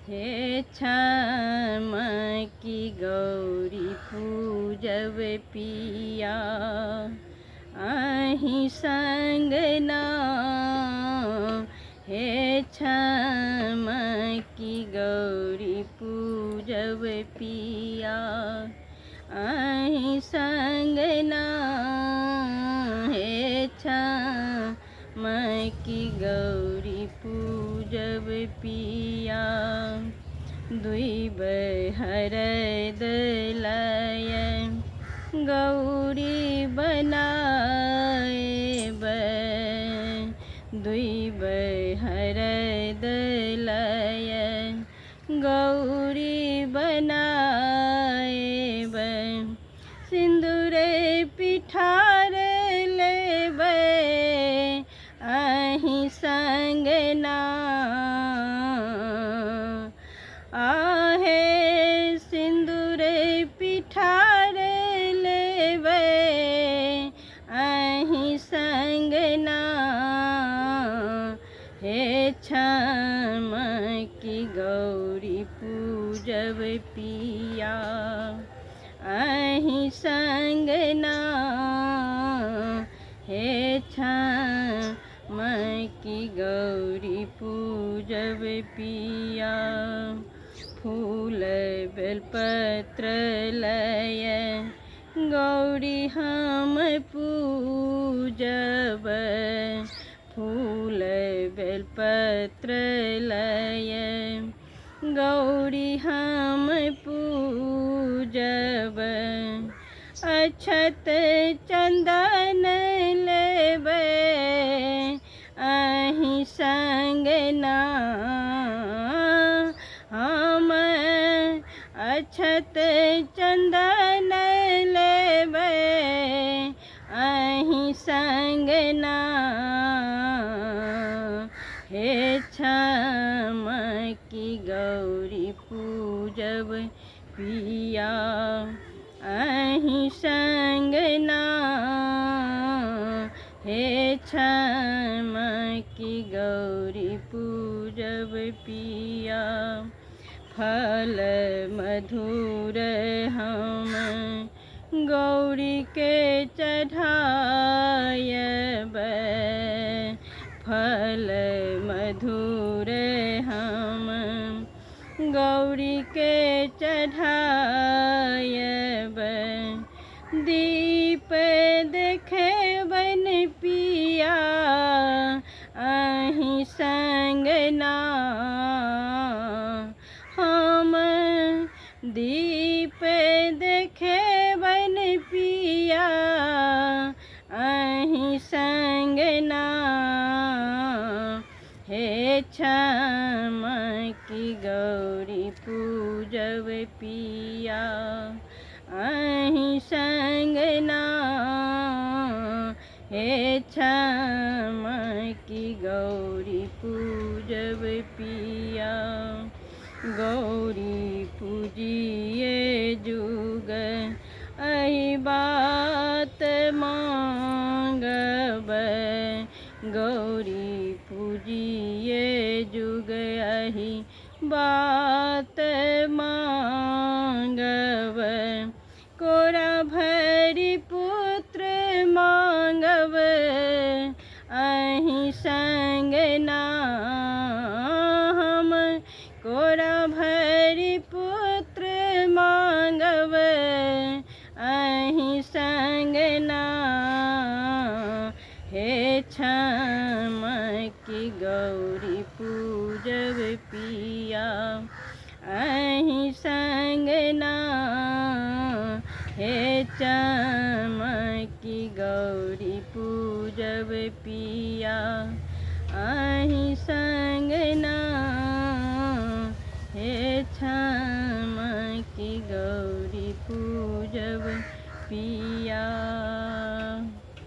हे छम की गौरी पूजब पिया, आही संग ना। हे छम की गौरी पूजब पिया, आही संग ना। हे छम की गौरी पूजब पिया, दुई बहरद लय गौरी बनाएब, दुई बहरद लय गौरी बनाएब, सिंदूर पिठार लेबै आही संग ना। आहे सिंदूर पिठार लेबै आही संग ना। हे छम की गौरी पूजब पिया, आही संग ना। हे छम की गौरी पूजब पिया, फूल बेलपत्र लय गौरी हम पूजब, फूल बेलपत्र लय गौरी हम पूजब, अक्षत चंदन लेबै आही संग ना। हम अक्षत चंदन लेबै आही संग ना। हे छम की गौरी पूजब पिया, आही संग ना। हे छम की गौरी पूजब पिया, फल मधुर हम गौरी के चढ़ायब, फल मधुर हम गौरी के चढ़ायब, दीप देखेबन पिया आही संग ना। हम दीप देखेबन पिया आही संग ना। हे छम की गौरी पूजब पिया, आही संग ना। हे छम की गौरी पूजब पिया, गौरी पूजिए जुग अहि बात मांगब, गौरी पूजिए जुग अहि बात मांगब, कोरा भरी पुत्र मांगब आही संग ना। हम कोरा भरी पुत्र मांगब आही संग ना। हे छम की गौरी पूजब पिया, आही संग ना। हे छम की गौरी पूजब पिया, आही संग